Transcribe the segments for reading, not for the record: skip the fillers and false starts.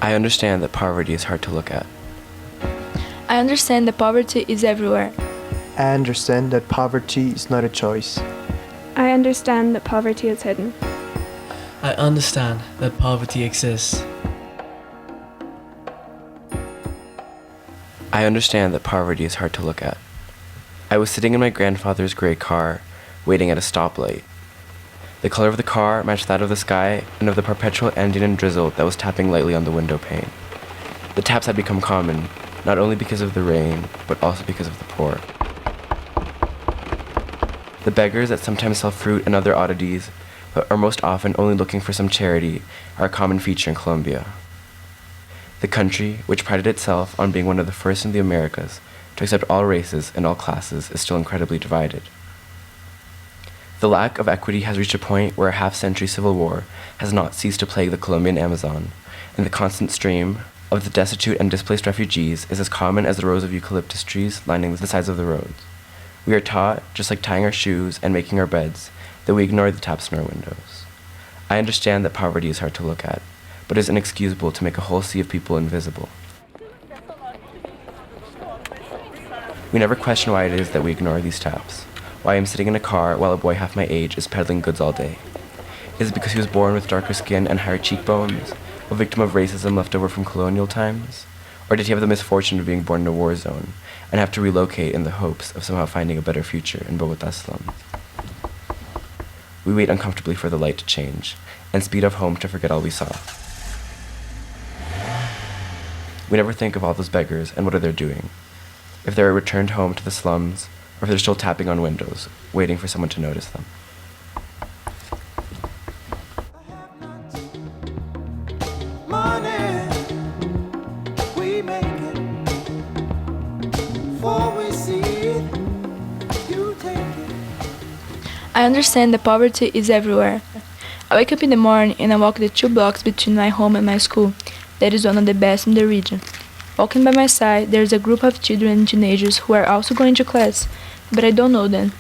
I understand that poverty is hard to look at. I understand that poverty is everywhere. I understand that poverty is not a choice. I understand that poverty is hidden. I understand that poverty exists. I understand that poverty is hard to look at. I was sitting in my grandfather's gray car, waiting at a stoplight. The color of the car matched that of the sky and of the perpetual ending in drizzle that was tapping lightly on the window pane. The taps had become common, not only because of the rain, but also because of the poor. The beggars that sometimes sell fruit and other oddities, but are most often only looking for some charity, are a common feature in Colombia. The country, which prided itself on being one of the first in the Americas to accept all races and all classes, is still incredibly divided. The lack of equity has reached a point where a half-century civil war has not ceased to plague the Colombian Amazon, and the constant stream of the destitute and displaced refugees is as common as the rows of eucalyptus trees lining the sides of the roads. We are taught, just like tying our shoes and making our beds, that we ignore the taps in our windows. I understand that poverty is hard to look at, but it is inexcusable to make a whole sea of people invisible. We never question why it is that we ignore these taps, why I am sitting in a car while a boy half my age is peddling goods all day. Is it because he was born with darker skin and higher cheekbones, a victim of racism left over from colonial times? Or did he have the misfortune of being born in a war zone and have to relocate in the hopes of somehow finding a better future in Bogota's slums? We wait uncomfortably for the light to change and speed off home to forget all we saw. We never think of all those beggars and what are they doing, if they're returned home to the slums, or if they're still tapping on windows, waiting for someone to notice them. I understand that poverty is everywhere. I wake up in the morning and I walk the 2 blocks between my home and my school. That is one of the best in the region. Walking by my side, there is a group of children and teenagers who are also going to class, but I don't know them.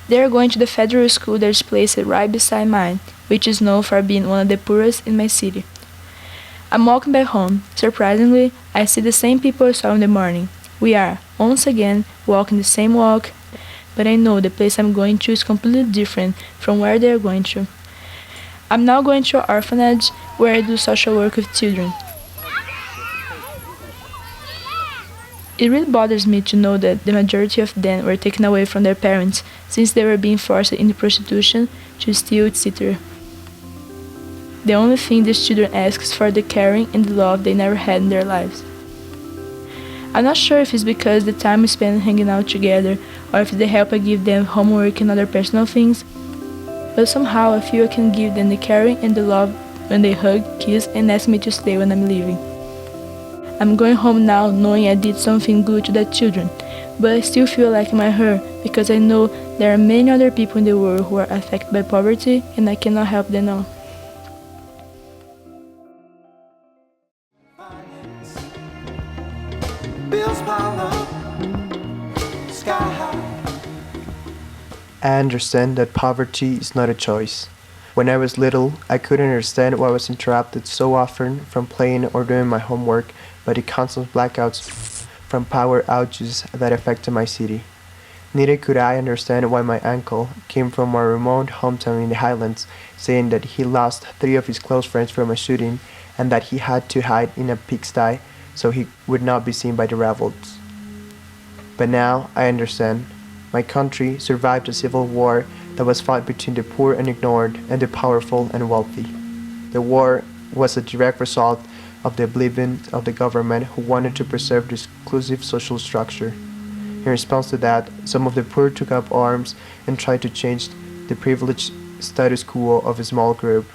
They are going to the federal school that is placed right beside mine, which is known for being one of the poorest in my city. I'm walking back home. Surprisingly, I see the same people I saw in the morning. We are, once again, walking the same walk, but I know the place I'm going to is completely different from where they are going to. I'm now going to an orphanage where I do social work with children. It really bothers me to know that the majority of them were taken away from their parents since they were being forced into prostitution, to steal, etc. The only thing these children ask is for the caring and the love they never had in their lives. I'm not sure if it's because the time we spend hanging out together or if it's the help I give them homework and other personal things, but somehow I feel I can give them the caring and the love when they hug, kiss, and ask me to stay when I'm leaving. I'm going home now knowing I did something good to that children, but I still feel like I'm hurt because I know there are many other people in the world who are affected by poverty and I cannot help them now. I understand that poverty is not a choice. When I was little, I couldn't understand why I was interrupted so often from playing or doing my homework by the constant blackouts from power outages that affected my city. Neither could I understand why my uncle came from a remote hometown in the highlands, saying that he lost 3 of his close friends from a shooting and that he had to hide in a pigsty so he would not be seen by the rebels. But now I understand. My country survived a civil war that was fought between the poor and ignored and the powerful and wealthy. The war was a direct result of the oblivion of the government who wanted to preserve the exclusive social structure. In response to that, some of the poor took up arms and tried to change the privileged status quo of a small group.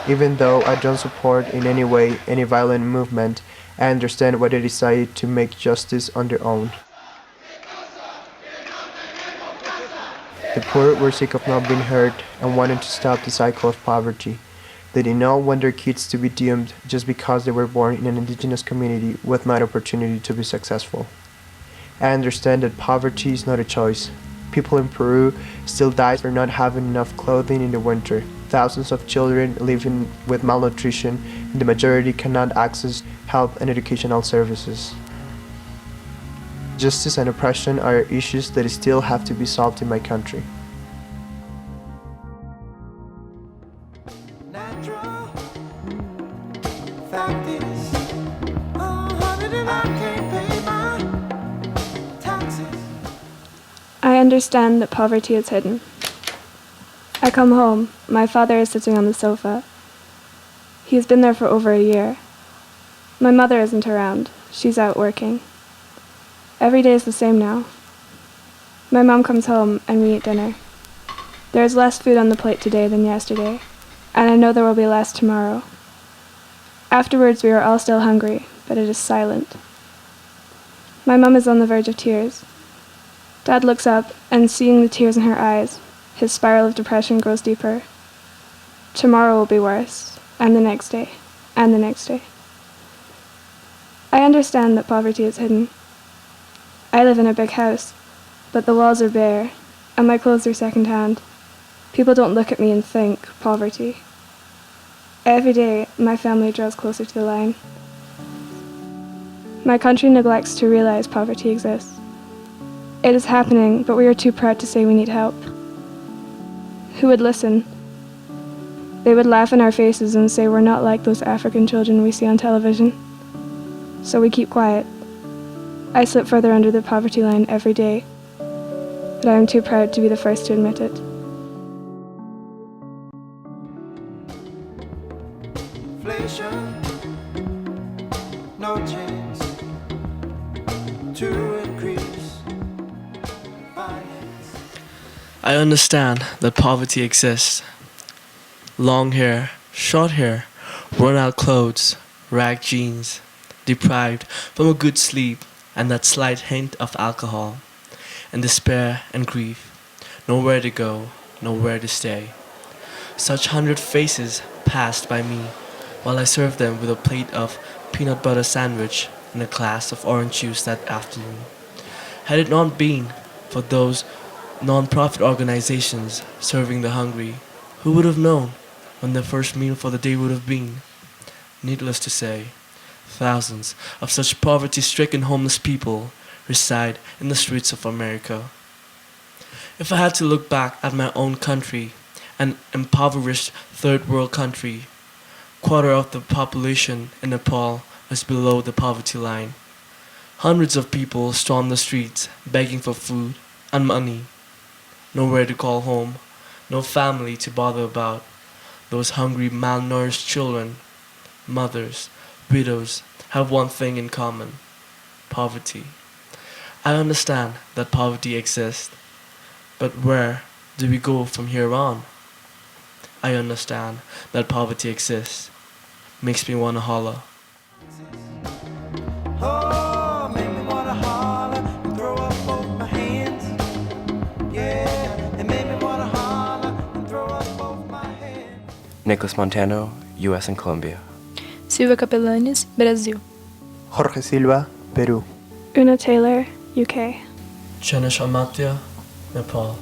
Even though I don't support in any way any violent movement, I understand why they decided to make justice on their own. The poor were sick of not being heard and wanted to stop the cycle of poverty. They did not want their kids to be doomed just because they were born in an indigenous community with no opportunity to be successful. I understand that poverty is not a choice. People in Peru still die for not having enough clothing in the winter. Thousands of children living with malnutrition, and the majority cannot access health and educational services. Justice and oppression are issues that still have to be solved in my country. I understand that poverty is hidden. I come home. My father is sitting on the sofa. He has been there for over a year. My mother isn't around. She's out working. Every day is the same now. My mom comes home and we eat dinner. There is less food on the plate today than yesterday, and I know there will be less tomorrow. Afterwards, we are all still hungry, but it is silent. My mom is on the verge of tears. Dad looks up, and seeing the tears in her eyes, his spiral of depression grows deeper. Tomorrow will be worse, and the next day, and the next day. I understand that poverty is hidden. I live in a big house, but the walls are bare, and my clothes are second-hand. People don't look at me and think poverty. Every day, my family draws closer to the line. My country neglects to realize poverty exists. It is happening, but we are too proud to say we need help. Who would listen? They would laugh in our faces and say we're not like those African children we see on television. So we keep quiet. I slip further under the poverty line every day, but I am too proud to be the first to admit it. Inflation, no chance to increase finance. I understand that poverty exists. Long hair, short hair, worn out clothes, ragged jeans, deprived from a good sleep, and that slight hint of alcohol, and despair and grief, nowhere to go, nowhere to stay. Such 100 faces passed by me while I served them with a plate of peanut butter sandwich and a glass of orange juice that afternoon. Had it not been for those non-profit organizations serving the hungry, who would have known when their first meal for the day would have been? Needless to say, thousands of such poverty-stricken homeless people reside in the streets of America. If I had to look back at my own country, an impoverished third world country, quarter of the population in Nepal is below the poverty line. Hundreds of people storm the streets begging for food and money. Nowhere to call home, no family to bother about. Those hungry, malnourished children, mothers, widows have one thing in common: poverty. I understand that poverty exists, but where do we go from here on? I understand that poverty exists. Makes me wanna holler. Oh, make me wanna holler and throw up both my hands. Yeah, it made me wanna holler and throw up both my hands. Nicholas Montano, U.S. and Colombia. Silvia Capelanes, Brazil. Jorge Silva, Peru. Una Taylor, UK. Jenish-Nepal, Nepal.